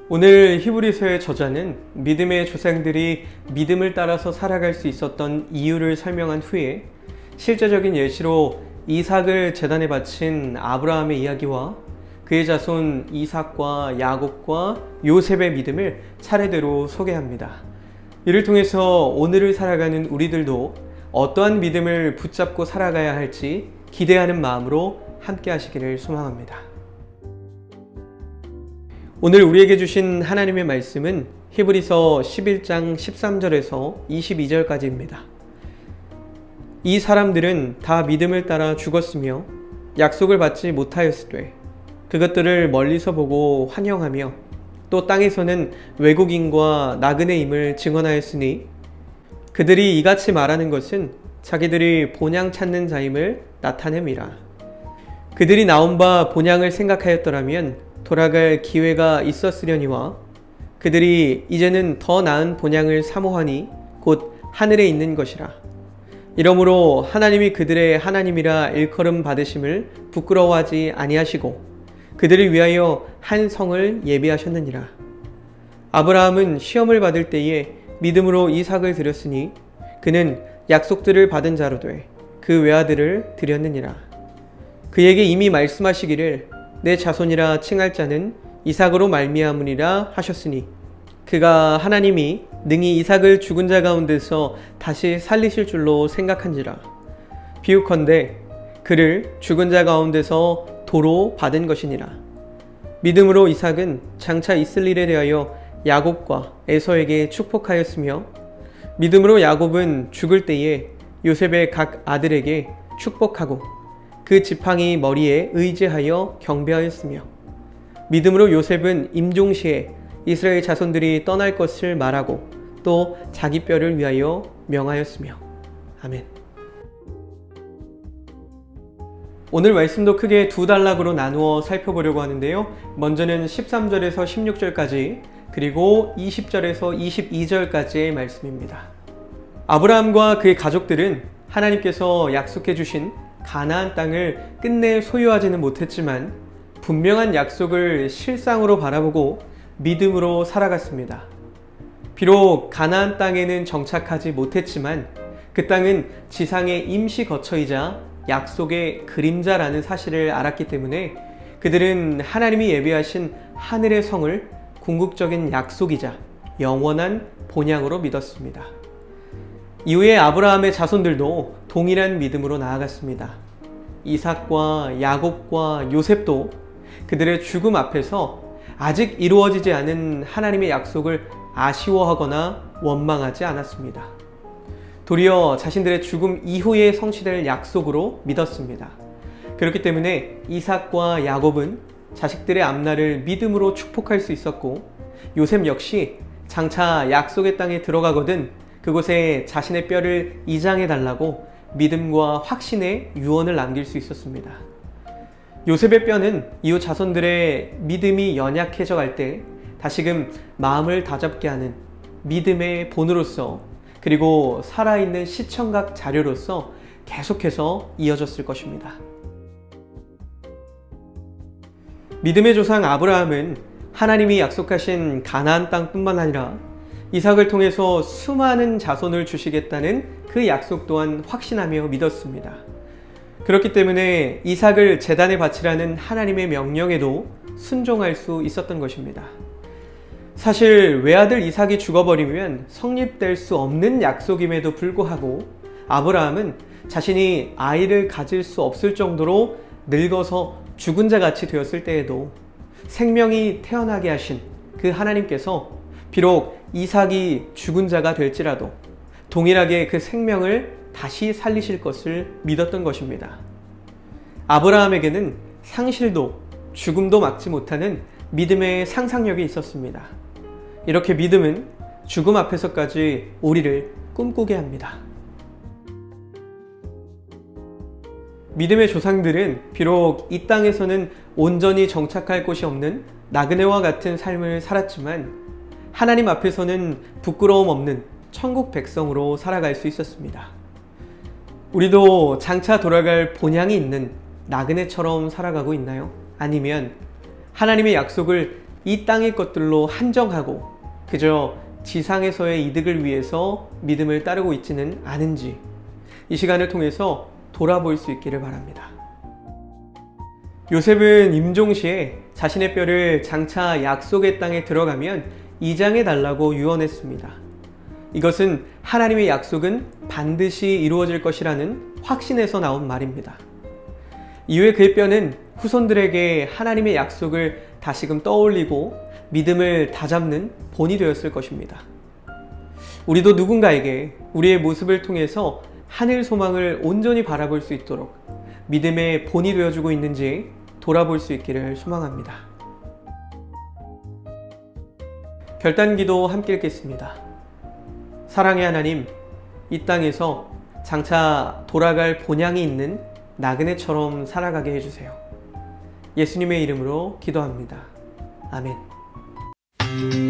오늘 히브리서의 저자는 믿음의 조상들이 믿음을 따라서 살아갈 수 있었던 이유를 설명한 후에 실제적인 예시로 이삭을 제단에 바친 아브라함의 이야기와 그의 자손 이삭과 야곱과 요셉의 믿음을 차례대로 소개합니다. 이를 통해서 오늘을 살아가는 우리들도 어떠한 믿음을 붙잡고 살아가야 할지 기대하는 마음으로 함께 하시기를 소망합니다. 오늘 우리에게 주신 하나님의 말씀은 히브리서 11장 13절에서 22절까지입니다. 이 사람들은 다 믿음을 따라 죽었으며 약속을 받지 못하였으되 그것들을 멀리서 보고 환영하며 또 땅에서는 외국인과 나그네임을 증언하였으니 그들이 이같이 말하는 것은 자기들이 본향 찾는 자임을 나타냄이라. 그들이 나온 바 본향을 생각하였더라면 돌아갈 기회가 있었으려니와 그들이 이제는 더 나은 본향을 사모하니 곧 하늘에 있는 것이라. 이러므로 하나님이 그들의 하나님이라 일컬음 받으심을 부끄러워하지 아니하시고 그들을 위하여 한 성을 예비하셨느니라. 아브라함은 시험을 받을 때에 믿음으로 이삭을 드렸으니 그는 약속들을 받은 자로 돼 그 외아들을 드렸느니라. 그에게 이미 말씀하시기를 내 자손이라 칭할 자는 이삭으로 말미암으리라 하셨으니 그가 하나님이 능히 이삭을 죽은 자 가운데서 다시 살리실 줄로 생각한지라. 비유컨대 그를 죽은 자 가운데서 도로 받은 것이니라. 믿음으로 이삭은 장차 있을 일에 대하여 야곱과 에서에게 축복하였으며 믿음으로 야곱은 죽을 때에 요셉의 각 아들에게 축복하고 그 지팡이 머리에 의지하여 경배하였으며 믿음으로 요셉은 임종시에 이스라엘 자손들이 떠날 것을 말하고 또 자기 뼈를 위하여 명하였으며. 아멘. 오늘 말씀도 크게 두 단락으로 나누어 살펴보려고 하는데요. 먼저는 13절에서 16절까지 그리고 20절에서 22절까지의 말씀입니다. 아브라함과 그의 가족들은 하나님께서 약속해 주신 가나안 땅을 끝내 소유하지는 못했지만 분명한 약속을 실상으로 바라보고 믿음으로 살아갔습니다. 비록 가나안 땅에는 정착하지 못했지만 그 땅은 지상의 임시 거처이자 약속의 그림자라는 사실을 알았기 때문에 그들은 하나님이 예비하신 하늘의 성을 궁극적인 약속이자 영원한 본향으로 믿었습니다. 이후에 아브라함의 자손들도 동일한 믿음으로 나아갔습니다. 이삭과 야곱과 요셉도 그들의 죽음 앞에서 아직 이루어지지 않은 하나님의 약속을 아쉬워하거나 원망하지 않았습니다. 도리어 자신들의 죽음 이후에 성취될 약속으로 믿었습니다. 그렇기 때문에 이삭과 야곱은 자식들의 앞날을 믿음으로 축복할 수 있었고 요셉 역시 장차 약속의 땅에 들어가거든 그곳에 자신의 뼈를 이장해 달라고 믿음과 확신의 유언을 남길 수 있었습니다. 요셉의 뼈는 이후 자손들의 믿음이 연약해져 갈 때 다시금 마음을 다잡게 하는 믿음의 본으로서 그리고 살아있는 시청각 자료로서 계속해서 이어졌을 것입니다. 믿음의 조상 아브라함은 하나님이 약속하신 가나안 땅뿐만 아니라 이삭을 통해서 수많은 자손을 주시겠다는 그 약속 또한 확신하며 믿었습니다. 그렇기 때문에 이삭을 제단에 바치라는 하나님의 명령에도 순종할 수 있었던 것입니다. 사실 외아들 이삭이 죽어버리면 성립될 수 없는 약속임에도 불구하고 아브라함은 자신이 아이를 가질 수 없을 정도로 늙어서 죽은 자 같이 되었을 때에도 생명이 태어나게 하신 그 하나님께서 비록 이삭이 죽은 자가 될지라도 동일하게 그 생명을 다시 살리실 것을 믿었던 것입니다. 아브라함에게는 상실도 죽음도 막지 못하는 믿음의 상상력이 있었습니다. 이렇게 믿음은 죽음 앞에서까지 우리를 꿈꾸게 합니다. 믿음의 조상들은 비록 이 땅에서는 온전히 정착할 곳이 없는 나그네와 같은 삶을 살았지만 하나님 앞에서는 부끄러움 없는 천국 백성으로 살아갈 수 있었습니다. 우리도 장차 돌아갈 본향이 있는 나그네처럼 살아가고 있나요? 아니면 하나님의 약속을 이 땅의 것들로 한정하고 그저 지상에서의 이득을 위해서 믿음을 따르고 있지는 않은지 이 시간을 통해서 돌아볼 수 있기를 바랍니다. 요셉은 임종시에 자신의 뼈를 장차 약속의 땅에 들어가면 이장해 달라고 유언했습니다. 이것은 하나님의 약속은 반드시 이루어질 것이라는 확신에서 나온 말입니다. 이후에 그의 뼈는 후손들에게 하나님의 약속을 다시금 떠올리고 믿음을 다잡는 본이 되었을 것입니다. 우리도 누군가에게 우리의 모습을 통해서 하늘 소망을 온전히 바라볼 수 있도록 믿음의 본이 되어주고 있는지 돌아볼 수 있기를 소망합니다. 결단기도 함께 읽겠습니다. 사랑의 하나님, 이 땅에서 장차 돌아갈 본향이 있는 나그네처럼 살아가게 해주세요. 예수님의 이름으로 기도합니다. 아멘.